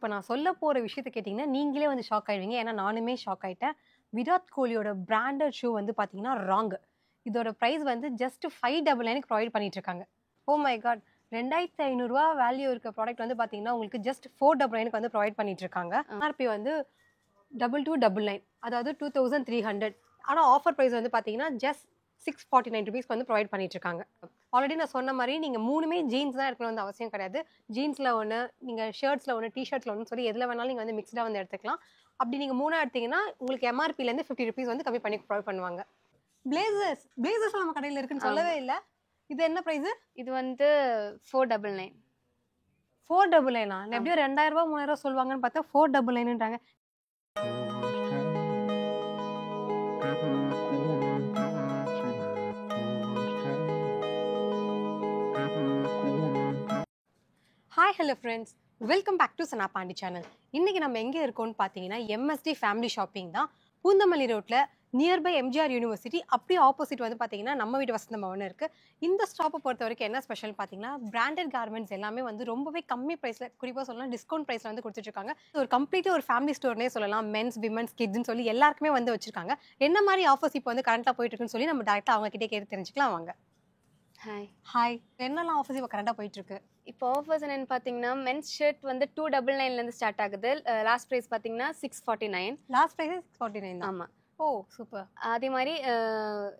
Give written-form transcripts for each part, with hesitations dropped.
இப்ப நான் சொல்ல போற விஷயத்த கேட்டீங்கன்னா, நீங்களே வந்து ஷாக் ஆயிடுவீங்க. ஏன்னா நானுமே ஷாக் ஆயிட்டேன். விராட் கோலியோட பிராண்டட் ஷூ வந்து பார்த்தீங்கன்னா, ராங். இதோட பிரைஸ் வந்து ஜஸ்ட் 599க்கு ப்ரொவைட் பண்ணிட்டு இருக்காங்க. Oh my god! ரூ. 2500 வேல்யூ இருக்க ப்ராடக்ட் வந்து பார்த்தீங்கன்னா, உங்களுக்கு ஜஸ்ட் 499க்கு வந்து ப்ரொவைட் பண்ணிட்டு இருக்காங்க. எம்ஆர்பி வந்து 2299 அதாவது 2300. ஆனா ஆஃபர் பிரைஸ் வந்து பார்த்தீங்கன்னா, ஜஸ்ட் ₹649 வந்து ப்ரொவைட் பண்ணிட்டு இருக்காங்க. ஆல்ரெடி நான் சொன்ன மாரி நீங்க 3மே ஜீன்ஸ் தான் எடுக்கணும்னு வந்து அவசியம் கிடையாது. ஜீன்ஸ்ல ஒண்ணு, நீங்க ஷர்ட்ஸ்ல ஒண்ணு, டீ ஷர்ட்ஸ்ல ஒண்ணுன்னு சொல்லி எதுல வேணாலும் நீங்க வந்து மிக்ஸ்டா வந்து எடுத்துக்கலாம். அப்படி நீங்க 3ஆ எடுத்தீங்கன்னா, உங்களுக்கு எம்ஆர்பில இருந்து ₹50 வந்து கம்மி பண்ணி ப்ரொவைட் பண்ணுவாங்க. பிளேசர்ஸ் நம்ம கடையில இருக்குன்னு சொல்லவே இல்ல. இது என்ன பிரைஸ்? இது வந்து 499. 499 நான் எப்படியோ ரூ. 2000 ரூ. 3000 சொல்லுவாங்கன்னு பார்த்தா 499ன்றாங்க. Hi hello friends, welcome back to Sana Pandi channel. இன்னைக்கு நம்ம எங்கே இருக்கோம்னு பார்த்தீங்கன்னா எம்எஸ்டி ஃபேமிலி ஷாப்பிங் தான். பூந்தமல்லி ரோட்ல நியர்பை எம்ஜிஆர் யூனிவர்சிட்டி அப்படியே ஆப்போசிட் வந்து பார்த்தீங்கன்னா நம்ம வீட்டு வசந்த பவன் இருக்கு. இந்த ஸ்டாப்பை பொறுத்த வரைக்கும் என்ன ஸ்பெஷல் பார்த்தீங்கன்னா பிராண்டட் கார்மெண்ட்ஸ் எல்லாமே வந்து ரொம்பவே கம்மி ப்ரைஸ்ல, குறிப்பாக சொல்லலாம் டிஸ்கவுண்ட் ப்ரைஸ்ல வந்து கொடுத்துட்டு இருக்காங்க. ஒரு கம்ப்ளீட்டாக ஒரு ஃபேமிலி ஸ்டோர்னே சொல்லலாம். மென்ஸ், விமன்ஸ், கிட்ஸ்ன்னு சொல்லி எல்லாருக்குமே வந்து வச்சிருக்காங்க. என்ன மாதிரி ஆஃபர்ஸ் இப்போ வந்து கரண்ட்டாக போயிட்டு இருக்குன்னு சொல்லி நம்ம டேரக்டாக அவங்க கிட்டே கேட்டு தெரிஞ்சுக்கலாம் வாங்க. ஹாய், என்னெல்லாம் ஆஃபர்ஸ் இப்போ கரண்ட்டாக போயிட்டு இருக்கு? இப்போ ஆஃபர்ஸ் என்னன்னு பார்த்தீங்கன்னா மென்ஸ் ஷர்ட் வந்து 299லேருந்து ஸ்டார்ட் ஆகுது. லாஸ்ட் ப்ரைஸ் பார்த்தீங்கன்னா 649. லாஸ்ட் ப்ரைஸ் 649 தான். ஆமாம். ஓ சூப்பர். அதே மாதிரி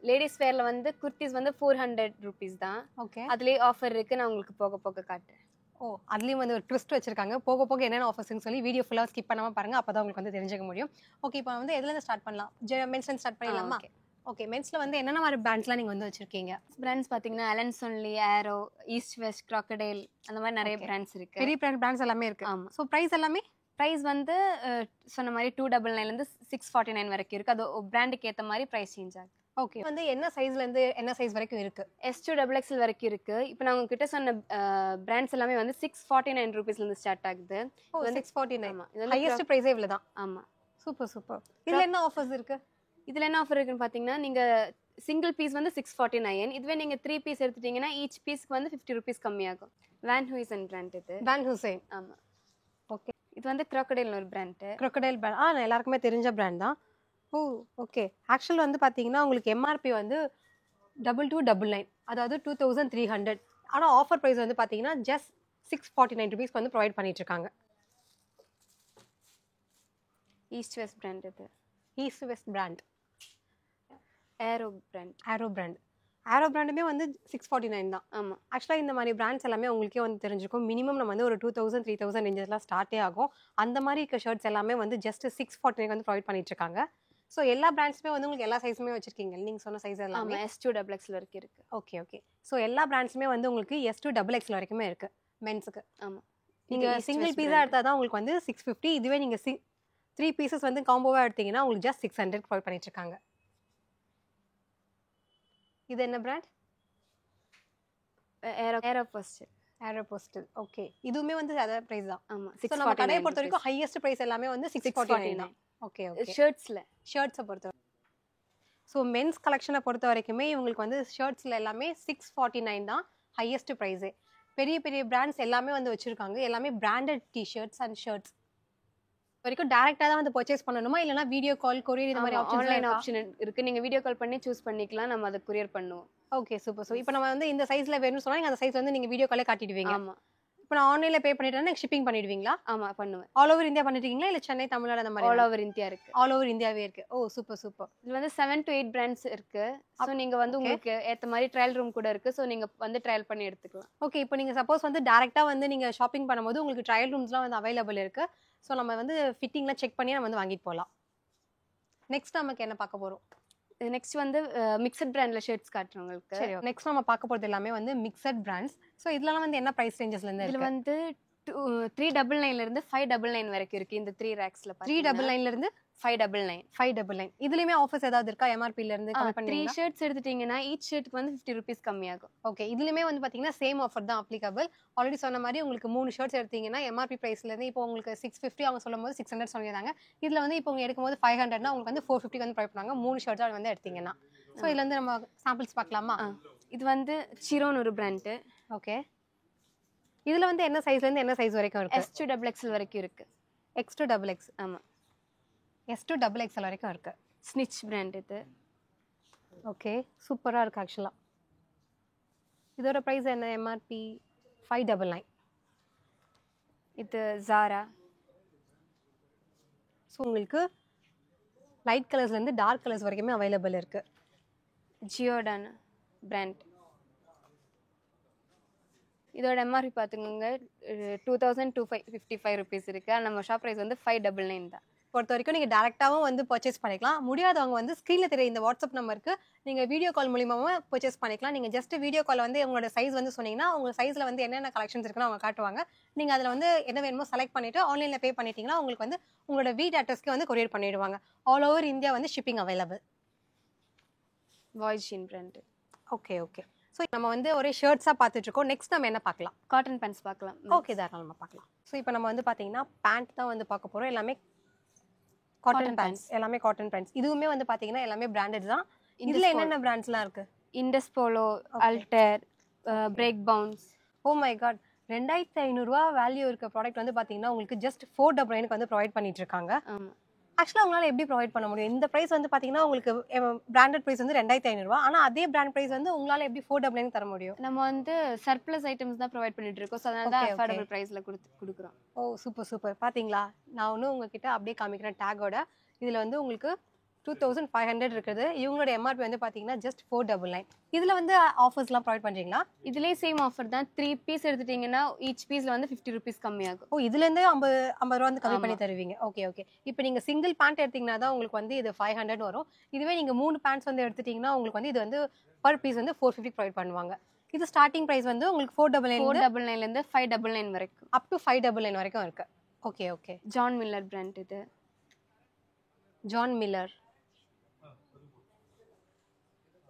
லேடிஸ் வேரில் வந்து குர்த்திஸ் வந்து 400 rupees தான். ஓகே, அதுலேயே ஆஃபர் இருக்குது. நான் உங்களுக்கு போக போக காட்டுறேன். ஓ அதுலேயும் வந்து ஒரு ட்விஸ்ட் வச்சிருக்காங்க. போக போக என்னென்ன ஆஃபர்ஸ்னு சொல்லி வீடியோ ஃபுல்லாக ஸ்கிப் பண்ணாமல் பாருங்க. அப்போ தான் உங்களுக்கு வந்து தெரிஞ்சுக்க முடியும். ஓகே, இப்போ வந்து எதுலேருந்து ஸ்டார்ட் பண்ணலாம்? மென்ஸ்லேருந்து ஸ்டார்ட் பண்ணிடலாமா? ஓகே. ஓகே, மென்ஸ்ல வந்து என்னென்ன மாதிரி பிராண்ட்ஸ்லாம் நீங்கள் வந்து வச்சிருக்கீங்க? பிராண்ட்ஸ் பார்த்தீங்கன்னா Allen Solly, Arrow, East West, Crocodile, அந்த மாதிரி நிறைய பிராண்ட்ஸ் இருக்குது. பெரிய பிராண்ட்ஸ் எல்லாமே இருக்கு. ஆமாம். ஸோ ப்ரைஸ் எல்லாமே ப்ரைஸ் வந்து சொன்ன மாதிரி 299லேருந்து 649 வரைக்கும் இருக்குது. அது பிராண்டுக்கு ஏற்ற மாதிரி ப்ரைஸ் சேஞ்ச் ஆகுது. ஓகே, வந்து என்ன சைஸ்லேருந்து என்ன சைஸ் வரைக்கும் இருக்கு? S2XXL வரைக்கும் இருக்குது. இப்போ நான் உங்ககிட்ட சொன்ன பிராண்ட்ஸ் எல்லாமே வந்து 649 rupeesலேருந்து ஸ்டார்ட் ஆகுது. ஓ 649. ஆமாம். இது வந்து ஹையஸ்ட் ப்ரைஸே இவ்வளோ தான். ஆமாம். Super super. இதில் என்ன ஆஃபர்ஸ் இருக்கு? இதில் என்ன ஆஃபர் இருக்குன்னு பார்த்தீங்கன்னா நீங்கள் சிங்கிள் பீஸ் வந்து 649. இதுவே நீங்கள் 3 பீஸ் எடுத்துட்டீங்கன்னா ஈச் பீஸ்க்கு வந்து 50 rupees கம்மியாகும். வேன் ஹூய்சன் பிராண்ட் இது. வேன் ஹுசைன். ஆமாம். ஓகே, இது வந்து கிராக்கடைல்னு ஒரு பிராண்டு. crocodile பிராண்ட் எல்லாருக்குமே தெரிஞ்ச பிராண்ட் தான். ஓ ஓகே. ஆக்சுவல் வந்து பார்த்தீங்கன்னா உங்களுக்கு எம்ஆர்பி வந்து 2299 அதாவது 2300. ஆனால் ஆஃபர் ப்ரைஸ் வந்து பார்த்தீங்கன்னா ஜஸ்ட் 649 rupees வந்து ப்ரொவைட் பண்ணிட்டு இருக்காங்க. ஈஸ்ட் வெஸ்ட் பிராண்ட் இது. East West brand. Arrow brand. Arrow பிராண்டுமே வந்து 649 தான். ஆமாம். ஆக்சுவலாக இந்த மாதிரி பிராண்ட்ஸ் எல்லாமே உங்களுக்கே வந்து தெரிஞ்சிருக்கும். மினிமம் நம்ம வந்து ஒரு 2000 3000 ரேஞ்சஸ்லாம் ஸ்டார்ட்டே ஆகும். அந்த மாதிரி இருக்க ஷர்ட்ஸ் எல்லாமே வந்து ஜஸ்ட் 649 வந்து ப்ரொவைட் பண்ணிட்டு இருக்காங்க. ஸோ எல்லா பிராண்ட்ஸுமே வந்து உங்களுக்கு எல்லா சைஸுமே வச்சிருக்கீங்க. நீங்கள் சொன்ன சைஸ் எல்லாமே. ஆமாம். S2XXL வரைக்கும் இருக்குது. Okay okay. ஸோ எல்லா பிராண்ட்ஸுமே வந்து உங்களுக்கு S2XXL வரைக்குமே இருக்கு மென்ஸுக்கு. ஆமாம். நீங்கள் சிங்கிள் பீஸாக எடுத்தால் தான் உங்களுக்கு வந்து 650. இதுவே நீங்கள் 3 பீசஸ் வந்து காம்போவாக எடுத்தீங்கன்னா உங்களுக்கு ஜஸ்ட் 600 ப்ரொவைட் பண்ணிட்டு இருக்காங்க. இது என்ன brand? Aero First. Aeropostale. Okay, இதுவுமே வந்து அதே பிரைஸ் தான். ஆமாம். ஸோ நம்ம கடையை பொறுத்த வரைக்கும் ஹையஸ்ட் பிரைஸ் எல்லாமே வந்து 649 தான். Okay okay. ஷர்ட்ஸை பொறுத்த வரைக்கும் ஸோ மென்ஸ் கலெக்ஷனை பொறுத்த வரைக்குமே இவங்களுக்கு வந்து ஷர்ட்ஸில் எல்லாமே 649 தான் ஹையஸ்ட் ப்ரைஸே. பெரிய பெரிய பிராண்ட்ஸ் எல்லாமே வந்து வச்சுருக்காங்க. எல்லாமே பிராண்டட் டிஷர்ட்ஸ் அண்ட் ஷர்ட்ஸ் வரைக்கும் டேரெக்டாக தான் வந்து பர்ச்சேஸ் பண்ணணுமா, இல்லைனா வீடியோ கால், கொரியர் இந்த மாதிரி ஆன்லைன் ஆப்ஷன் இருக்குது. நீங்கள் வீடியோ கால் பண்ணி சூஸ் பண்ணிக்கலாம். நம்ம அதை கொரியர் பண்ணுவோம். Okay super. ஸோ இப்போ நம்ம வந்து இந்த சைஸில் வேணும்னு சொன்னால் நீங்கள் அந்த சைஸில் வந்து நீங்கள் வீடியோ காலே காட்டிடுவீங்க. ஆமாம். இப்போ நான் ஆன்லைனில் பே பண்ணிட்டேன்னா எனக்கு ஷிப்பிங் பண்ணிடுவீங்களா? ஆமாம், பண்ணுவேன். ஆல் ஓவர் இந்தியா பண்ணிட்டீங்களா, இல்லை சென்னை, தமிழ்நாடு அந்த மாதிரி? ஆல் ஓவர் இந்தியா இருக்குது. ஆல் ஓவர் இந்தியாவே இருக்குது. ஓ சூப்பர் சூப்பர். இது வந்து 7 to 8 பிராண்ட்ஸ் இருக்குது. ஸோ நீங்கள் வந்து உங்களுக்கு ஏற்ற மாதிரி ட்ரையல் ரூம் கூட இருக்குது. ஸோ நீங்கள் வந்து ட்ரையல் பண்ணி எடுத்துக்கலாம். ஓகே, இப்போ நீங்கள் சப்போஸ் வந்து டேரெக்டாக வந்து நீங்கள் ஷாப்பிங் பண்ணும்போது உங்களுக்கு ட்ரையல் ரூம்ஸ்லாம் வந்து அவைலபிள் இருக்குது. ஸோ நம்ம வந்து ஃபிட்டிங்லாம் செக் பண்ணி நம்ம வந்து வாங்கிட்டு போகலாம். நெக்ஸ்ட் நமக்கு என்ன பார்க்க போகிறோம்? நெக்ஸ்ட் வந்து மிக்சட் பிராண்டில் ஷர்ட்ஸ் காட்டுறவங்களுக்கு. சரி, நெக்ஸ்ட் நம்ம பார்க்க போகிறது எல்லாமே வந்து மிக்சட் பிராண்ட்ஸ். ஸோ இதெல்லாம் வந்து என்ன ப்ரைஸ் ரேஞ்சஸ்லேருந்து? இதில் வந்து 399லேருந்து 599 வரைக்கும் இருக்குது. இந்த 3 ரேக்ஸில் 399லேருந்து 599. இதுலயுமே ஆஃபர்ஸ் ஏதாவது இருக்கா? எம்ஆர்பில இருந்து கம்மி பண்ணி 3 ஷர்ட்ஸ் எடுத்துட்டீங்கன்னா ஈச் ஷர்ட்டுக்கு வந்து 50 rupees கம்மியாகும். ஓகே, இதுலயுமே வந்து பாத்தீங்கன்னா சேம் ஆஃபர் தான் அப்ளிகபிள். ஆல்ரெடி சொன்ன மாதிரி உங்களுக்கு 3 ஷர்ட்ஸ் எடுத்தீங்கன்னா எம்ஆர்பி பிரைஸ்ல இருந்து இப்போ உங்களுக்கு 650 அவங்க சொல்லும்போது 600 சொல்லியிருந்தாங்க. இதுல வந்து இப்போ உங்க எடுக்கும்போது 500னா உங்களுக்கு வந்து 450 வந்து ப்ரொவைட் பண்ணாங்க 3 ஷர்ட்ஸ் வந்து எடுத்தீங்கன்னா. ஸோ இதுல இருந்து நம்ம சாம்பிள்ஸ் பார்க்கலாமா? இது வந்து சிரோன்னு ஒரு பிராண்டு. ஓகே, இதுல வந்து என்ன சைஸ்ல இருந்து என்ன சைஸ் வரைக்கும் இருக்கு? S to XXL வரைக்கும் இருக்கு. X to XX. ஆமா. S to XXL வரைக்கும் இருக்கு. ஸ்னிட்ச் பிராண்ட் இது. ஓகே, சூப்பரா இருக்கு ஆக்சுவலா. இதோட பிரைஸ் என்ன? MRP 599. இது Zara. ஸோ உங்களுக்கு லைட் கலர்ஸ்லேருந்து டார்க் கலர்ஸ் வரைக்குமே அவைலபிள் இருக்குது. ஜியோடான் பிராண்ட். இதோட எம்ஆர்பி பார்த்துக்கோங்க 2255 ருபீஸ் இருக்குது. நம்ம ஷாப் ப்ரைஸ் வந்து 599 தான். பொறுத்த வரைக்கும் நீங்கள் டேரெக்டாகவும் வந்து பர்ச்சேஸ் பண்ணிக்கலாம். முடியாதவங்க வந்து ஸ்க்ரீனில் தெரிய இந்த வாட்ஸ்அப் நம்பருக்கு நீங்கள் வீடியோ கால் மூலியமாகவும் பர்ச்சேஸ் பண்ணிக்கலாம். நீங்கள் ஜஸ்ட் வீடியோ கால் வந்து உங்களோட சைஸ் வந்து சொன்னீங்கன்னா உங்கள் சைஸில் வந்து என்னென்ன கலெக்ஷன்ஸ் இருக்குன்னு அவங்க காட்டுவாங்க. நீங்கள் அதில் வந்து என்ன வேணுமோ செலக்ட் பண்ணிவிட்டு ஆன்லைனில் பே பண்ணிட்டீங்கன்னா உங்களுக்கு வந்து உங்களோட வீட் அட்ரஸ்க்கு வந்து கொரியர் பண்ணிடுவாங்க. ஆல் ஓவர் இந்தியா வந்து ஷிப்பிங் அவைலபிள். வாய்ஜின் பிராண்டு. Okay okay. ஸோ நம்ம வந்து ஒரே ஷர்ட்ஸாக பார்த்துட்ருக்கோம். நெக்ஸ்ட் நம்ம என்ன பார்க்கலாம்? காட்டன் பேண்ட்ஸ் பார்க்கலாம். ஓகே, தாராளமாக நம்ம பார்க்கலாம். ஸோ இப்போ நம்ம வந்து பார்த்தீங்கன்னா பேண்ட் தான் வந்து பார்க்க போகிறோம். எல்லாமே காட்டன் பேண்ட்ஸ், எல்லாமே காட்டன் பேண்ட்ஸ். இதுவுமே வந்து பார்த்தீங்கன்னா எல்லாமே பிராண்டட் தான். இதில் என்னென்ன பிராண்ட்ஸ்லாம் இருக்குது? Indus Polo, Alter, Break Bounce. Oh my god, 2500 value இருக்க ப்ராடக்ட் வந்து பார்த்தீங்கன்னா உங்களுக்கு ஜஸ்ட் 499 வந்து ப்ரொவைட் பண்ணிட்டு இருக்காங்க. ஆமாம். ஆக்சுவலாக உங்களால் எப்படி ப்ரொவைட் பண்ண முடியும்? இந்த ப்ரைஸ் வந்து பார்த்தீங்கன்னா உங்களுக்கு பிராண்டட் ப்ரைஸ் வந்து 2500, ஆனால் அதே பிராண்ட் ப்ரைஸ் வந்து உங்களால் எப்படி 499 தர முடியும்? நம்ம வந்து சர்ப்ளஸ் ஐட்டம்ஸ் தான் ப்ரொவைட் பண்ணிட்டு இருக்கோம். ஸோ அதனால தான் அஃபோர்டபுள் ப்ரைஸில் கொடுக்குறோம். ஓ சூப்பர் சூப்பர். பார்த்தீங்களா, நான் ஒன்று உங்ககிட்ட அப்படியே காமிக்கிறேன் டேகோட. இதில் வந்து உங்களுக்கு 2500 இருக்குது. இவங்களோட எம்ஆர்பி வந்து பார்த்தீங்கன்னா ஜஸ்ட் 499. இதில் வந்து ஆஃபர்ஸ்லாம் ப்ரொவைட் பண்ணுறீங்களா? இதுலேயே சேம் ஆஃபர் தான். 3 பீஸ் எடுத்துட்டிங்கன்னா ஈச் பீஸில் வந்து 50 ருபீஸ் கம்மியாகும். ஓ, இதுலேருந்தே 50 ரூபா வந்து கம்மி பண்ணி தருவீங்க. Okay okay. இப்போ நீங்கள் சிங்கிள் பேண்ட் எடுத்தீங்கன்னா தான் உங்களுக்கு வந்து இது 500 வரும். இதுவே நீங்கள் 3 பேண்ட்ஸ் வந்து எடுத்துட்டிங்கன்னா உங்களுக்கு வந்து இது வந்து பர் பீஸ் வந்து 450 ப்ரொவைட் பண்ணுவாங்க. இது ஸ்டார்டிங் ப்ரைஸ் வந்து உங்களுக்கு 499 599 வரைக்கும், அப் டு 599 வரைக்கும் இருக்கு. Okay okay. John Miller brand. இது ஜான் மில்லர்.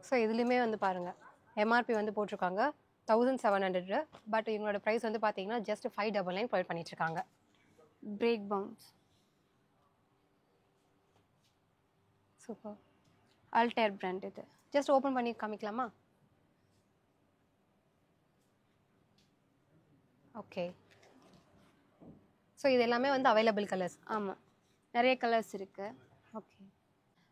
ஸோ இதுலேயுமே வந்து பாருங்கள் எம்ஆர்பி வந்து போட்டிருக்காங்க 1700. பட் இவங்களோட ப்ரைஸ் வந்து பார்த்தீங்கன்னா ஜஸ்ட் 599 ப்ரொவைட் பண்ணிட்டுருக்காங்க. Break bounce. சூப்பர். அல்டர் பிராண்ட். இது ஜஸ்ட் ஓப்பன் பண்ணி காமிக்கலாமா? ஓகே. ஸோ இது எல்லாமே வந்து அவைலபிள் கலர்ஸ். ஆமாம், நிறைய கலர்ஸ் இருக்குது. ஓகே.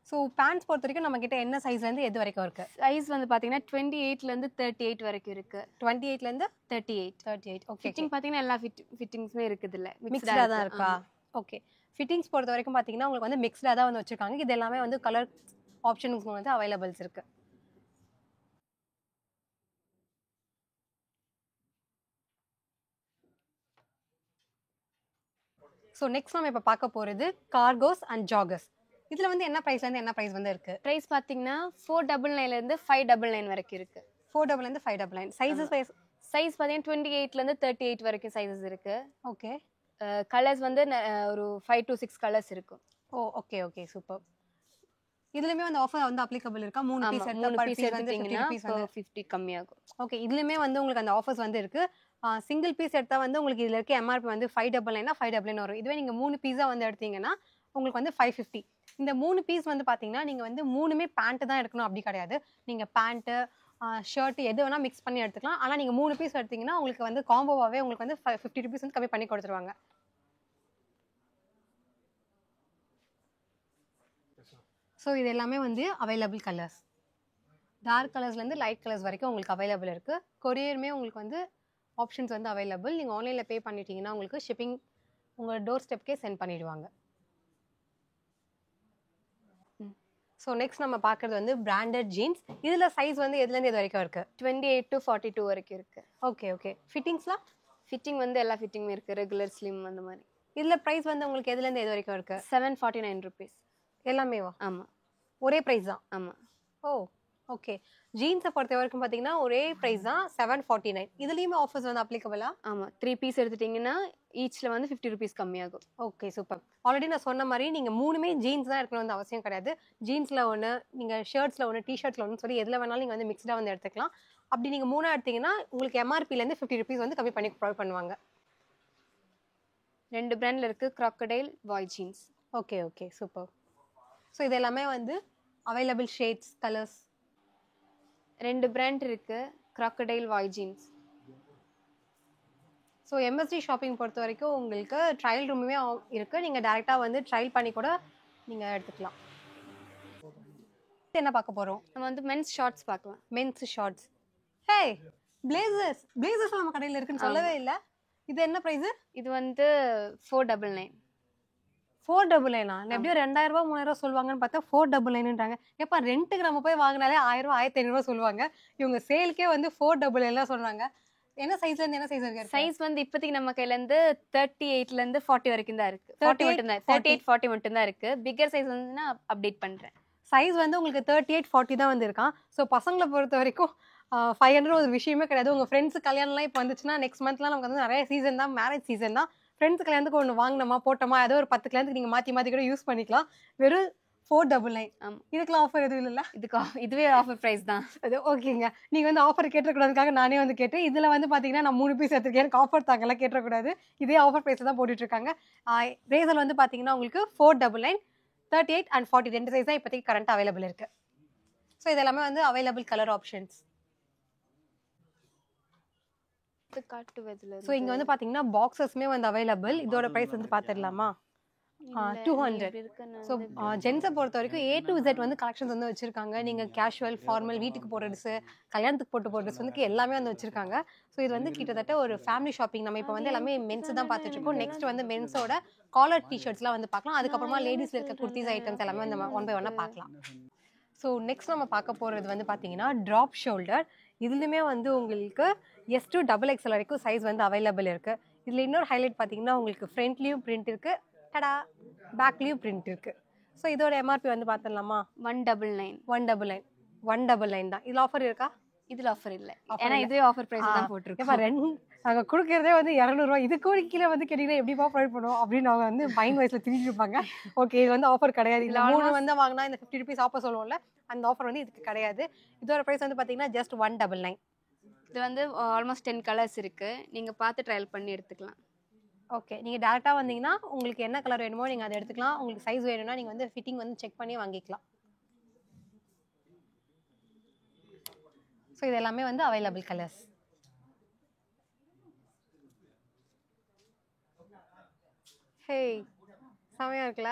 ஸோ பேண்ட்ஸ் பொறுத்த வரைக்கும் நம்மக்கிட்ட என்ன சைஸ்லேருந்து எது வரைக்கும் இருக்குது? சைஸ் வந்து பார்த்தீங்கன்னா 28லேருந்து 38 வரைக்கும் இருக்குது. 28லேருந்து 38. ஓகே. ஃபிட்டிங் பார்த்தீங்கன்னா எல்லா ஃபிட்டிங்ஸுமே இருக்குது. இல்லை மிக்ஸ்டாக தான் இருக்கா? ஓகே. ஃபிட்டிங்ஸ் பொறுத்த வரைக்கும் பார்த்தீங்கன்னா உங்களுக்கு வந்து மிக்ஸ்டாக தான் வந்து வச்சுருக்காங்க. இது எல்லாமே வந்து கலர் ஆப்ஷன்ஸ் வந்து அவைலபிள்ஸ் இருக்குது. ஸோ நெக்ஸ்ட் நம்ம இப்போ பார்க்க போகிறது கார்கோஸ் அண்ட் ஜாகர்ஸ். இதில் வந்து என்ன ப்ரைஸ்லேருந்து என்ன ப்ரைஸ் வந்து இருக்குது? ப்ரைஸ் பார்த்தீங்கன்னா 499லேருந்து 599 வரைக்கும் இருக்குது. 499 599. சைஸஸ் சைஸ் பார்த்தீங்கன்னா 28லேருந்து 38 வரைக்கும் சைஸஸ் இருக்குது. ஓகே. கலர்ஸ் வந்து ஒரு 5 to 6 கலர்ஸ் இருக்கும். ஓ ஓகே ஓகே, சூப்பர். இதுலயுமே வந்து ஆஃபர் வந்து அப்ளிகபிள் இருக்கா? 3 பீஸ் எடுத்தா பர் பீஸ் வந்து 50 rupees வந்து 50 கம்மியாகும். ஓகே. இதுலயுமே வந்து உங்களுக்கு அந்த ஆஃபர்ஸ் வந்து இருக்கு. சிங்கிள் பீஸ் எடுத்தா வந்து உங்களுக்கு இதுல இருக்க எம்ஆர்பி வந்து 599 599 வரும். இதுவே நீங்க 3 பீஸா வந்து எடுத்தீங்கன்னா உங்களுக்கு வந்து 550. இந்த 3 பீஸ் வந்து பாத்தீங்கன்னா நீங்க வந்து 3மே பேண்ட் தான் எடுக்கணும் அப்படி கிடையாது. நீங்க பேண்ட், ஷர்ட் எது வேணா மிக்ஸ் பண்ணி எடுத்துக்கலாம். ஆனா நீங்க 3 பீஸ் எடுத்தீங்கன்னா உங்களுக்கு வந்து காம்போவாவே உங்களுக்கு வந்து 50 rupees வந்து கம்மி பண்ணி கொடுத்துருவாங்க. ஸோ இது எல்லாமே வந்து அவைலபிள் கலர்ஸ். டார்க் கலர்ஸ்லேருந்து லைட் கலர்ஸ் வரைக்கும் உங்களுக்கு அவைலபிள் இருக்குது. கொரியருமே உங்களுக்கு வந்து ஆப்ஷன்ஸ் வந்து அவைலபிள். நீங்கள் ஆன்லைனில் பே பண்ணிட்டீங்கன்னா உங்களுக்கு ஷிப்பிங் உங்கள் டோர் ஸ்டெப்கே சென்ட் பண்ணிடுவாங்க. ஸோ நெக்ஸ்ட் நம்ம பார்க்குறது வந்து பிராண்டட் ஜீன்ஸ். இதில் சைஸ் வந்து எதுலேருந்து எது வரைக்கும் இருக்குது? 28 to 42 வரைக்கும் இருக்குது. Okay okay. ஃபிட்டிங்ஸ்லாம்? ஃபிட்டிங் வந்து எல்லா ஃபிட்டிங்குமே இருக்குது. ரெகுலர், ஸ்லிம் அந்த மாதிரி. இதில் ப்ரைஸ் வந்து உங்களுக்கு எதுலேருந்து எது வரைக்கும் இருக்குது? 749 rupees. எல்லாமேவா? ஆமாம். ஒரே ப்ரைஸ் தான்? ஆமாம். ஓ ஓகே. ஜீன்ஸை பொறுத்த வரைக்கும் பார்த்தீங்கன்னா ஒரே ப்ரைஸ் தான் 749. இதுலேயுமே ஆஃபர்ஸ் வந்து அப்ளிகபிளா? ஆமாம். 3 பீஸ் எடுத்துட்டிங்கன்னா ஈச்சில் வந்து 50 rupees கம்மியாகும். Okay super. ஆல்ரெடி நான் சொன்ன மாதிரி நீங்கள் 3மே ஜீன்ஸ் தான் எடுக்கணும் வந்து அவசியம் கிடையாது. ஜீன்ஸில் ஒன்று, நீங்கள் ஷர்ட்ஸில் ஒன்று, டிஷர்ட்ஸில் ஒன்று சொல்லி எதில் வேணாலும் நீங்கள் வந்து மிக்ஸ்டாக வந்து எடுத்துக்கலாம். அப்படி நீங்கள் 3 எடுத்தீங்கன்னா உங்களுக்கு எம்ஆர்பிலேருந்து 50 rupees வந்து கம்மி பண்ணி ப்ரொவைட் பண்ணுவாங்க. 2 பிராண்டில் இருக்குது, crocodile, boy jeans. Okay okay super. So இது எல்லாமே வந்து அவைலபிள் ஷேட்ஸ், கலர்ஸ். 2 பிராண்ட் இருக்குது, crocodile, boy jeans. So MST shopping பொறுத்த வரைக்கும் உங்களுக்கு ட்ரையல் ரூமுமே இருக்குது. நீங்கள் டேரெக்டாக வந்து ட்ரையல் பண்ணி கூட நீங்கள் எடுத்துக்கலாம். என்ன பார்க்க போகிறோம்? நம்ம வந்து மென்ஸ் ஷார்ட்ஸ் பார்க்கலாம். Men's shorts. ஹே, பிளேசர்ஸ் நம்ம கடையில் இருக்குன்னு சொல்லவே இல்லை. இது என்ன ப்ரைஸு? இது வந்து 499. 499 எப்படியோ 2000 ரூபா 3000 ரூபா சொல்லுவாங்கன்னு பார்த்தா 499ன்றாங்க. ஏப்பா ரெண்ட்டுக்கு நம்ம போய் வாங்கினாலே 1000 ரூபா 1500 சொல்லுவாங்க. இவங்க சேலுக்கே வந்து 499 சொல்றாங்க. என்ன சைஸ்ல இருந்து என்ன சைஸ் இருக்கு? சைஸ் வந்து இப்போதைக்கு நம்ம கையில இருந்து 38ல இருந்து 40 வரைக்கும் தான் இருக்கு. 38 40 மட்டும் தான் இருக்கு. பிக்கர் சைஸ் வந்து நான் அப்டேட் பண்றேன். சைஸ் வந்து உங்களுக்கு 38 40 தான் வந்து இருக்கான். ஸோ பசங்களை பொறுத்த வரைக்கும் 500 ஒரு விஷயமே கிடையாது. உங்கள் ஃப்ரெண்ட்ஸ் கல்யாணம்லாம் இப்போ வந்துச்சுன்னா நெக்ஸ்ட் மந்த்லாம் நமக்கு வந்து நிறைய சீசன் தான், மேரேஜ் சீசன் தான். ஃப்ரெண்ட்ஸ் கல்யாணத்துக்கு ஒன்று வாங்கினோமா போட்டோமா ஏதோ ஒரு 10 கல்யாணத்துக்கு நீங்கள் மாற்றி கூட யூஸ் பண்ணிக்கலாம். வெறும் 499. இதுக்கெல்லாம் ஆஃபர் எதுவும் இல்லைல்ல? இதுவே ஆஃபர் ப்ரைஸ் தான். அது ஓகேங்க. நீங்கள் வந்து ஆஃபர் கேட்டக்கூடாதுக்காக நானே வந்து கேட்டேன். இதில் வந்து பார்த்தீங்கன்னா நான் 3 பீஸ் எடுத்துருக்கேன். எனக்கு ஆஃபர் தாங்கலாம் கேட்டக்கூடாது. இதே ஆஃபர் ப்ரைஸில் தான் போட்டுட்ருக்காங்க. ரேசர் வந்து பார்த்தீங்கன்னா உங்களுக்கு 499, 38 and 40 2 சைஸ் தான் இப்போதைக்கு கரண்ட் அவைலபிள் இருக்கு. ஸோ இது எல்லாமே வந்து அவைலபிள் கலர் ஆப்ஷன்ஸ். ஸோ இங்கே வந்து பார்த்தீங்கன்னா பாக்ஸஸ்மே வந்து அவைலபிள். இதோட ப்ரைஸ் வந்து பார்த்துடலாமா? 200. ஸோ ஜென்ஸை பொறுத்த வரைக்கும் A to Z வந்து கலெக்ஷன்ஸ் வந்து வச்சிருக்காங்க. நீங்கள் கேஷுவல் ஃபார்மல் வீட்டுக்கு போடுற ட்ரெஸ்ஸு, கல்யாணத்துக்கு போடுற ட்ரெஸ் வந்து எல்லாமே வந்து வச்சிருக்காங்க. ஸோ இது வந்து கிட்டத்தட்ட ஒரு ஃபேமிலி ஷாப்பிங். நம்ம இப்போ வந்து எல்லாமே மென்ஸ் தான் பார்த்துட்டு இருக்கோம். நெக்ஸ்ட் வந்து மென்ஸோட காலர் டிஷர்ட்ஸ்லாம் வந்து பார்க்கலாம். அதுக்கப்புறமா லேடிஸில் இருக்க குர்த்திஸ் ஐட்டம்ஸ் எல்லாமே வந்து நம்ம 1 by 1 பார்க்கலாம். ஸோ நெக்ஸ்ட் நம்ம பார்க்க போகிறது வந்து பார்த்தீங்கன்னா ட்ராப் ஷோல்டர். இதுலையுமே வந்து உங்களுக்கு S to XXL வரைக்கும் சைஸ் வந்து அவைலபிள் இருக்குது. இதில் இன்னொரு ஹைலைட் பார்த்தீங்கன்னா உங்களுக்கு ஃப்ரண்ட்லேயும் பிரிண்ட் இருக்குது, டடா பேக்லேயும் பிரிண்ட் இருக்குது. ஸோ இதோட எம்ஆர்பி வந்து பார்த்துடலாமா? 199 தான். இதில் ஆஃபர் இருக்கா? இதில் ஆஃபர் இல்லை, ஏன்னா இதுவே ஆஃபர் ப்ரைஸ் தான் போட்டிருக்கோம். நாங்கள் கொடுக்குறதே வந்து 200 ரூபா. இதுக்கு கீழே வந்து கேட்டிங்கன்னா எப்படிப்பா ப்ரொவைட் பண்ணுவோம் அப்படின்னு அவங்க வந்து மைண்ட் வைஸில் திரும்பி இருப்பாங்க. ஓகே, இது வந்து ஆஃபர் கிடையாது. இல்லை 3 வந்து வாங்கினா இந்த 50 rupees ஆஃபர் சொல்லுவோம்ல, அந்த ஆஃபர் வந்து இதுக்கு கிடையாது. இதோட ப்ரைஸ் வந்து பார்த்தீங்கன்னா ஜஸ்ட் 199. இது வந்து ஆல்மோஸ்ட் 10 கலர்ஸ் இருக்கு. நீங்கள் பார்த்து ட்ரையல் பண்ணி எடுத்துக்கலாம். ஓகே, நீங்கள் டேரெக்டாக வந்தீங்கன்னா உங்களுக்கு என்ன கலர் வேணுமோ நீங்கள் அதை எடுத்துக்கலாம். உங்களுக்கு சைஸ் வேணும்னா நீங்கள் வந்து ஃபிட்டிங் வந்து செக் பண்ணி வாங்கிக்கலாம். ஸோ இது எல்லாமே வந்து அவைலபிள் கலர்ஸ். ஹே, செமையாக இருக்குல்ல?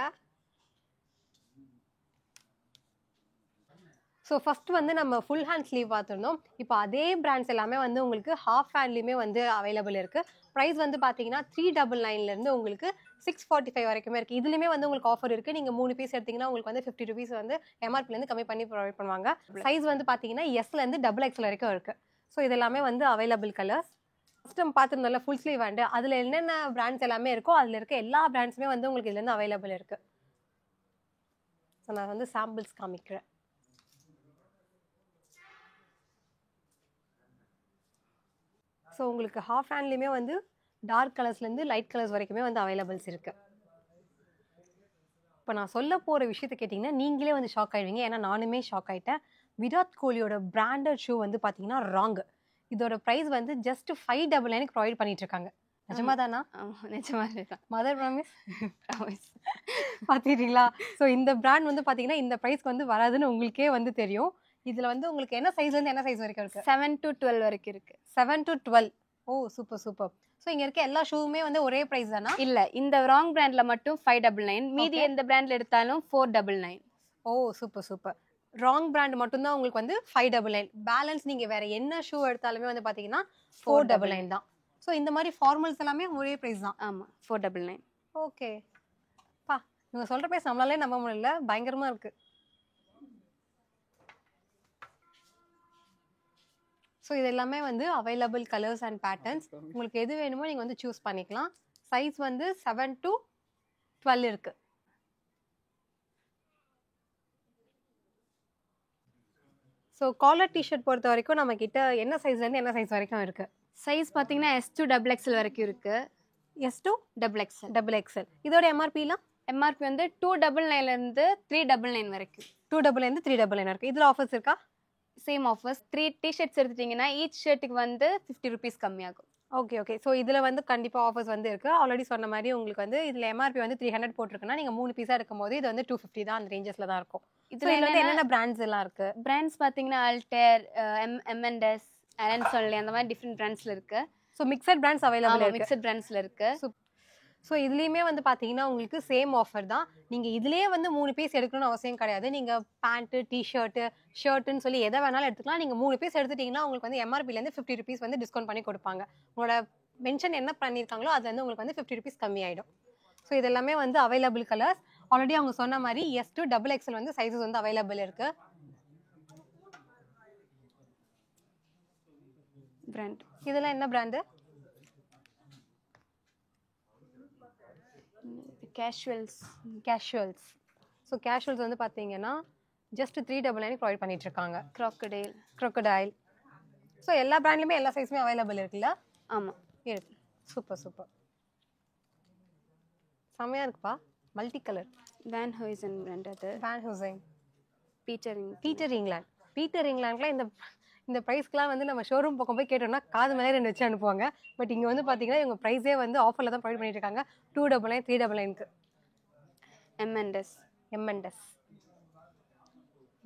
ஸோ ஃபஸ்ட் வந்து நம்ம ஃபுல் ஹேண்ட் ஸ்லீவ் பார்த்துருந்தோம். இப்போ அதே பிராண்ட்ஸ் எல்லாமே வந்து உங்களுக்கு ஹாஃப் ஹேண்ட்லேயுமே வந்து அவைலபிள் இருக்குது. ப்ரைஸ் வந்து பார்த்தீங்கன்னா 399லேருந்து உங்களுக்கு 645 வரைக்குமே இருக்குது. இதுலேயுமே வந்து உங்களுக்கு ஆஃபர் இருக்குது. நீங்கள் 3 பீஸ் எடுத்திங்கன்னா உங்களுக்கு வந்து 50 rupees வந்து எம்ஆர்பிலேருந்து கம்மி பண்ணி ப்ரொவைட் பண்ணுவாங்க. சைஸ் வந்து பார்த்தீங்கன்னா Sலேருந்து XXL வரைக்கும் இருக்குது. ஸோ இது எல்லாமே வந்து அவைலபிள் கலர்ஸ். ஃபஸ்ட் நம்ம பார்த்துருந்தோம்ல ஃபுல் ஸ்லீவ் ஹேண்டு, அதில் என்னென்ன பிராண்ட்ஸ் எல்லாமே இருக்கோ அதில் இருக்க எல்லா பிராண்ட்ஸுமே வந்து உங்களுக்கு இதுலேருந்து அவைலபிள் இருக்குது. ஸோ நான் வந்து சாம்பிள்ஸ் காமிக்கிறேன். ஸோ உங்களுக்கு ஹாஃப் ஹேண்ட்லேயுமே வந்து டார்க் கலர்ஸ்லேருந்து லைட் கலர்ஸ் வரைக்குமே வந்து அவைலபிள்ஸ் இருக்குது. இப்போ நான் சொல்ல போகிற விஷயத்த கேட்டிங்கன்னா நீங்களே வந்து ஷாக் ஆகிடுவீங்க. ஏன்னா நானுமே ஷாக் ஆகிட்டேன். விராட் கோலியோட பிராண்டட் ஷூ வந்து பார்த்தீங்கன்னா ராங். இதோட ப்ரைஸ் வந்து ஜஸ்ட் 599 ப்ரொவைட் பண்ணிட்டு இருக்காங்க. நிஜமா தானா? நிஜமாக தான். மதர் ப்ராமிஸ் பார்த்துக்கிட்டீங்களா? ஸோ இந்த பிராண்ட் வந்து பார்த்தீங்கன்னா இந்த ப்ரைஸ்க்கு வந்து வராதுன்னு உங்களுக்கே வந்து தெரியும். இதில் வந்து உங்களுக்கு என்ன சைஸ்லேருந்து என்ன சைஸ் வரைக்கும் இருக்குது? 7 to 12 வரைக்கும் இருக்குது. 7 to 12. Oh super super. So இங்கே இருக்க எல்லா ஷூவுமே வந்து ஒரே ப்ரைஸ் தானா? இல்லை, இந்த ராங் பிராண்டில் மட்டும் 599. மீதி எந்த பிராண்டில் எடுத்தாலும் 499. ஓ சூப்பர் சூப்பர். ராங் பிராண்ட் மட்டும்தான் உங்களுக்கு வந்து 599. பேலன்ஸ் நீங்கள் வேறு என்ன ஷூ எடுத்தாலுமே வந்து பார்த்தீங்கன்னா 499 தான். ஸோ இந்த மாதிரி ஃபார்மல்ஸ் எல்லாமே ஒரே ப்ரைஸ் தான். ஆமாம், 499. ஓகே பா, இவங்க சொல்கிற ப்ரைஸ் நம்மளாலே நம்ப முடியல, பயங்கரமாக இருக்குது. ஸோ இது எல்லாமே வந்து அவைலபிள் கலர்ஸ் அண்ட் பேட்டர்ன்ஸ். உங்களுக்கு எது வேணுமோ நீங்கள் வந்து சூஸ் பண்ணிக்கலாம். சைஸ் வந்து 7 to 12 இருக்கு. ஸோ காலர் டிஷர்ட் பொறுத்த வரைக்கும் நம்ம கிட்ட என்ன சைஸ்லேருந்து என்ன சைஸ் வரைக்கும் இருக்கு? சைஸ் பார்த்தீங்கன்னா S to XXL வரைக்கும் இருக்கு. S to XXL. இதோட எம்ஆர்பிலாம்? எம்ஆர்பி வந்து 299லேருந்து 399 வரைக்கும். 299 399 இருக்கு. இதில் ஆஃபர்ஸ் இருக்கா? Same offers. 3 டிஷர்ட்ஸ் எடுத்துட்டிங்கன்னா ஈச் ஷர்ட்டுக்கு வந்து 50 rupees கம்மியாகும். ஓகே. ஸோ இதில் வந்து கண்டிப்பாக ஆஃபர்ஸ் வந்து இருக்குது. ஆல்ரெடி சொன்ன மாதிரி உங்களுக்கு வந்து இதில் எம்ஆர்பி வந்து 300 போட்டிருக்குன்னா நீங்கள் 3 பீஸாக எடுக்கும்போது இது வந்து 250 தான், அந்த ரேஞ்சஸில் தான் இருக்கும். இதில் வந்து என்னென்ன பிராண்ட்ஸ் எல்லாம் இருக்குது? பிராண்ட்ஸ் பார்த்தீங்கன்னா அல்டர், M&S, அலன் சொல்லி அந்த மாதிரி டிஃப்ரெண்ட் பிராண்ட்ஸில் இருக்குது. ஸோ மிக்சட் பிராண்ட்ஸ் அவைலபிள் இருக்கு. மிக்சட் பிராண்ட்ஸ்ல இருக்கு. ஸோ இதுலேயுமே வந்து பார்த்தீங்கன்னா உங்களுக்கு சேம் ஆஃபர் தான். நீங்கள் இதுலேயே வந்து 3 பீஸ் எடுக்கணும்னு அவசியம் கிடையாது. நீங்கள் பேண்ட்டு, டிஷர்ட்டு, ஷர்ட்டுன்னு சொல்லி எதை வேணாலும் எடுத்துக்கலாம். நீங்கள் 3 பீஸ் எடுத்துட்டீங்கன்னா உங்களுக்கு வந்து எம்ஆர்பிலேருந்து 50 ருபீஸ் வந்து டிஸ்கவுண்ட் பண்ணி கொடுப்பாங்க. உங்களோட மென்ஷன் என்ன பண்ணியிருக்காங்களோ அது வந்து உங்களுக்கு வந்து 50 ருபீஸ் கம்மியாயிடும். ஸோ இது எல்லாமே வந்து அவைலபிள் கலர்ஸ். ஆல்ரெடி அவங்க சொன்ன மாதிரி S to XXL வந்து சைஸஸ் வந்து அவைலபிள் இருக்கு. பிராண்ட் இதெல்லாம் என்ன பிராண்டு? கேஷுவல்ஸ். ஸோ கேஷுவல்ஸ் வந்து பார்த்தீங்கன்னா ஜஸ்ட் 399 ப்ரொவைட் பண்ணிட்டு இருக்காங்க. crocodile. ஸோ எல்லா பிராண்ட்லையுமே எல்லா சைஸுமே அவைலபிள் இருக்குல்ல? ஆமாம் இருக்கு. சூப்பர் செம்மையா இருக்குப்பா. Multi colour. Van Heusen brand. அது வேன் ஹூசைன். பீட்டர் இங்கிலாந்துல இந்த ப்ரைஸ்க்குலாம் வந்து நம்ம ஷோரூம் பக்கம் போய் கேட்டோம்னா காது மேலே 2 வச்சு அனுப்புவாங்க. பட் இங்கே வந்து பார்த்தீங்கன்னா இவங்க ப்ரைஸே வந்து ஆஃபரில் தான் ப்ரொவைட் பண்ணிட்டு இருக்காங்க. 299 399க்கு. M&S.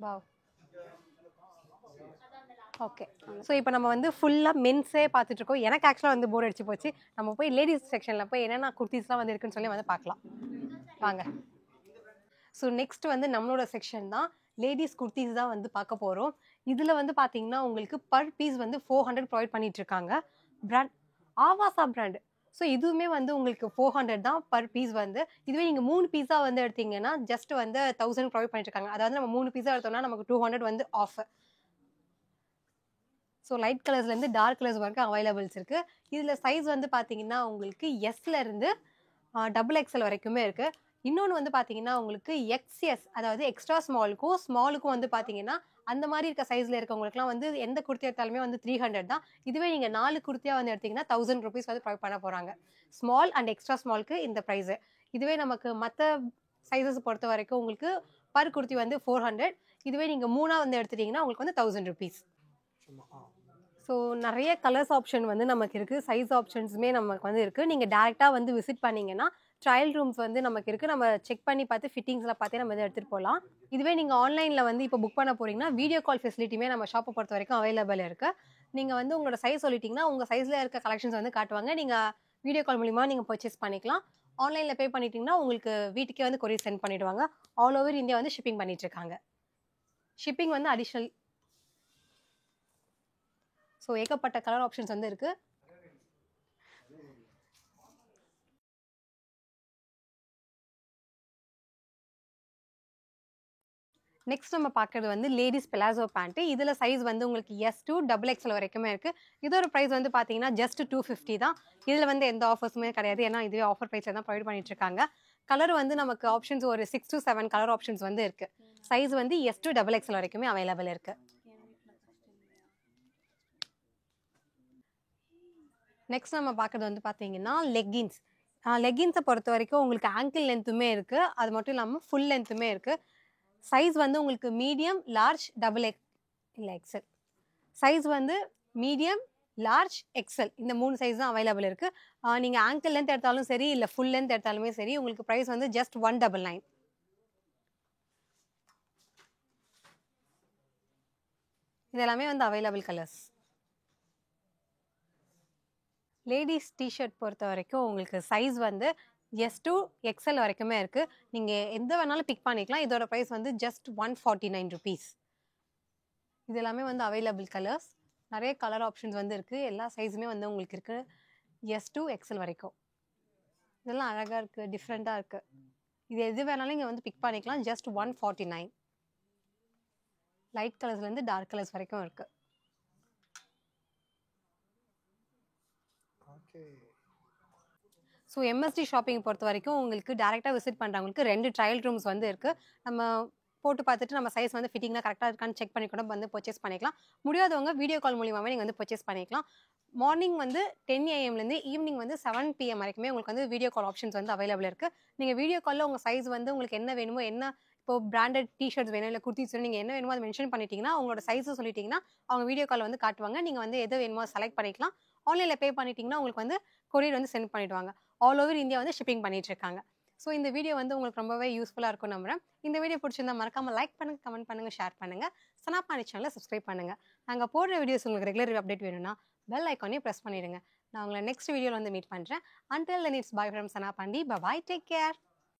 வாவ். ஓகே. ஸோ இப்போ நம்ம வந்து ஃபுல்லாக மென்ஸே பார்த்துட்டு இருக்கோம். எனக்கு ஆக்சுவலாக வந்து போர் அடிச்சு போச்சு. நம்ம போய் லேடிஸ் செக்ஷனில் போய் என்னென்ன குர்த்திஸ்லாம் வந்து இருக்குன்னு சொல்லி வந்து பார்க்கலாம் வாங்க. ஸோ நெக்ஸ்ட் வந்து நம்மளோட செக்ஷன் தான் லேடிஸ் குர்த்திஸ் தான் வந்து பார்க்க போகிறோம். இதில் வந்து பார்த்தீங்கன்னா உங்களுக்கு பர் பீஸ் வந்து 400 ப்ரொவைட் பண்ணிட்டு இருக்காங்க. Brand ஆவாசா brand. ஸோ இதுவுமே வந்து உங்களுக்கு 400 தான் பர் பீஸ் வந்து. இதுவே நீங்கள் 3 பீஸா வந்து எடுத்தீங்கன்னா ஜஸ்ட் வந்து 1000 ப்ரொவைட் பண்ணிட்டு இருக்காங்க. அதாவது நம்ம 3 பீஸா எடுத்தோம்னா நமக்கு 200 வந்து ஆஃபர். ஸோ லைட் கலர்ஸ்லேருந்து டார்க் கலர்ஸ் வரைக்கும் அவைலபிள்ஸ் இருக்குது. இதில் சைஸ் வந்து பார்த்தீங்கன்னா உங்களுக்கு எஸ்லேருந்து XXL வரைக்குமே இருக்குது. இன்னொன்று வந்து பார்த்தீங்கன்னா உங்களுக்கு XS, அதாவது எக்ஸ்ட்ரா ஸ்மாலுக்கும் வந்து பார்த்தீங்கன்னா அந்த மாதிரி இருக்க சைஸில் இருக்கவங்களுக்குலாம் வந்து எந்த குர்த்தி எடுத்தாலுமே வந்து 300 தான். இதுவே நீங்கள் 4 குர்த்தியாக வந்து எடுத்தீங்கன்னா 1000 ருபீஸ் வந்து ப்ரொவைட் பண்ண போகிறாங்க. ஸ்மால் அண்ட் எக்ஸ்ட்ரா ஸ்மாலுக்கு இந்த ப்ரைஸு. இதுவே நமக்கு மற்ற சைஸஸ் பொறுத்த வரைக்கும் உங்களுக்கு பர் குர்த்தி வந்து 400. இதுவே நீங்கள் 3 வந்து எடுத்துட்டீங்கன்னா உங்களுக்கு வந்து 1000 ருபீஸ். ஸோ நிறைய கலர்ஸ் ஆப்ஷன் வந்து நமக்கு இருக்குது. சைஸ் ஆப்ஷன்ஸுமே நமக்கு வந்து இருக்குது. நீங்கள் டேரெக்டாக வந்து விசிட் பண்ணிங்கன்னா ட்ரையல் ரூம்ஸ் வந்து நமக்கு இருக்குது. நம்ம செக் பண்ணி பார்த்து ஃபிட்டிங்ஸில் பார்த்தே நம்ம வந்து எடுத்துகிட்டு போகலாம். இதுவே நீங்கள் ஆன்லைனில் வந்து இப்போ புக் பண்ண போகிறீங்கன்னா வீடியோ கால் ஃபெசிலிட்டியுமே நம்ம ஷாப்பை பொறுத்த வரைக்கும் அவைலபிள் இருக்குது. நீங்கள் வந்து உங்களோட சைஸ் சொல்லிட்டிங்கன்னா உங்கள் சைஸில் இருக்க கலெக்ஷன்ஸ் வந்து காட்டுவாங்க. நீங்கள் வீடியோ கால் மூலிமா நீங்கள் பர்ச்சேஸ் பண்ணிக்கலாம். ஆன்லைனில் பே பண்ணிட்டீங்கன்னா உங்களுக்கு வீட்டுக்கே வந்து கொரியர் சென்ட் பண்ணிவிடுவாங்க. ஆல் ஓவர் இந்தியா வந்து ஷிப்பிங் பண்ணிகிட்ருக்காங்க. ஷிப்பிங் வந்து அடிஷ்னல். ஸோ ஏகப்பட்ட கலர் ஆப்ஷன்ஸ் வந்து இருக்குது. நெக்ஸ்ட் நம்ம பார்க்குறது வந்து லேடிஸ் பிளாசோ பேண்ட்டு. இதில் சைஸ் வந்து உங்களுக்கு S to XXL வரைக்குமே இருக்குது. இதோட ப்ரைஸ் வந்து பார்த்தீங்கன்னா ஜஸ்ட் 250 தான். இதில் வந்து எந்த ஆஃபர்ஸுமே கிடையாது. ஏன்னா இதுவே ஆஃபர் ப்ரைஸில் தான் ப்ரொவைட் பண்ணிட்டு இருக்காங்க. கலர் வந்து நமக்கு ஆப்ஷன்ஸ் ஒரு 6 to 7 கலர் ஆப்ஷன்ஸ் வந்து இருக்குது. சைஸ் வந்து S to XXL வரைக்குமே அவைலபிள் இருக்குது. நெக்ஸ்ட் நம்ம பார்க்குறது வந்து பார்த்தீங்கன்னா லெகின்ஸை பொறுத்த வரைக்கும் உங்களுக்கு ஆங்கிள் லென்த்துமே இருக்குது. அது மட்டும் இல்லாமல் ஃபுல் லென்த்துமே இருக்குது. சைஸ் வந்து உங்களுக்கு மீடியம், லார்ஜ், XL. சைஸ் வந்து மீடியம், லார்ஜ், XL இந்த 3 சைஸ் தான் அவைலபிள் இருக்குது. நீங்கள் ஆங்கிள் லென்த் எடுத்தாலும் சரி இல்லை ஃபுல் லென்த் எடுத்தாலுமே சரி உங்களுக்கு ப்ரைஸ் வந்து ஜஸ்ட் 199. இதெல்லாமே வந்து அவைலபிள் கலர்ஸ். லேடிஸ் டிஷர்ட் பொறுத்த வரைக்கும் உங்களுக்கு சைஸ் வந்து S to XL வரைக்குமே இருக்குது. நீங்கள் எந்த வேணாலும் பிக் பண்ணிக்கலாம். இதோட ப்ரைஸ் வந்து ஜஸ்ட் 149 ருபீஸ். இது எல்லாமே வந்து அவைலபிள் கலர்ஸ். நிறைய கலர் ஆப்ஷன்ஸ் வந்து இருக்குது. எல்லா சைஸுமே வந்து உங்களுக்கு இருக்குது. S to XL வரைக்கும். இதெல்லாம் அழகாக இருக்குது, டிஃப்ரெண்ட்டாக இருக்குது. இது எது வேணாலும் இங்கே வந்து பிக் பண்ணிக்கலாம். ஜஸ்ட் 149. லைட் கலர்ஸ்லேருந்து டார்க் கலர்ஸ் வரைக்கும் இருக்குது. ஸோ MSD ஷாப்பிங் பொறுத்த வரைக்கும் உங்களுக்கு டேரெக்டாக விசிட் பண்ணுறவங்களுக்கு 2 ட்ரையல் ரூம்ஸ் வந்து இருக்குது. நம்ம போட்டு பார்த்துட்டு நம்ம சைஸ் வந்து ஃபிட்டிங்லாம் கரெக்டாக இருக்கான்னு செக் பண்ணி கூட வந்து பர்ச்சேஸ் பண்ணிக்கலாம். முடியாதவங்க வீடியோ கால் மூலியமாகவே நீங்கள் வந்து பர்ச்சேஸ் பண்ணிக்கலாம். மார்னிங் வந்து 10 AM ஈவினிங் வந்து 7 PM வரைக்குமே உங்களுக்கு வந்து வீடியோ கால் ஆப்ஷன்ஸ் வந்து அவைலபிள் இருக்குது. நீங்கள் வீடியோ காலில் உங்கள் சைஸ் வந்து உங்களுக்கு என்ன வேணுமோ, என்ன இப்போ பிராண்டட் டிஷர்ட்ஸ் வேணும் இல்லை குர்த்திஸ் வேணும், நீங்கள் என்ன வேணுமோ அதை மென்ஷன் பண்ணிட்டீங்கன்னா உங்களோட சைஸை சொல்லிட்டீங்கன்னா அவங்க வீடியோ கால் வந்து காட்டுவாங்க. நீங்கள் வந்து எது வேணுமோ செலக்ட் பண்ணிக்கலாம். ஆன்லைனில் பே பண்ணிட்டீங்கன்னா உங்களுக்கு வந்து கொரியர் வந்து சென்ட் பண்ணிவிடுவாங்க. ஆல் ஓவர் இந்தியா வந்து ஷிப்பிங் பண்ணிட்டு இருக்காங்க. ஸோ இந்த வீடியோ வந்து உங்களுக்கு ரொம்பவே யூஸ்ஃபுல்லாக இருக்கும் நம்புறேன். இந்த வீடியோ பிடிச்சிருந்தா மறக்காமல் லைக் பண்ணுங்கள், கமெண்ட் பண்ணுங்கள், ஷேர் பண்ணுங்கள். சனாபானி சேனலை சப்ஸ்கிரைப் பண்ணுங்கள். நாங்கள் போடுற வீடியோஸ் உங்களுக்கு ரெகுலர் அப்டேட் வேணும்னா பெல் ஐக்கானே ப்ரெஸ் பண்ணிடுங்க. நான் உங்களை நெக்ஸ்ட் வீடியோவில் வந்து மீட் பண்ணுறேன். Until then, it's bye from Sana Pandi. Bye bye. Take care.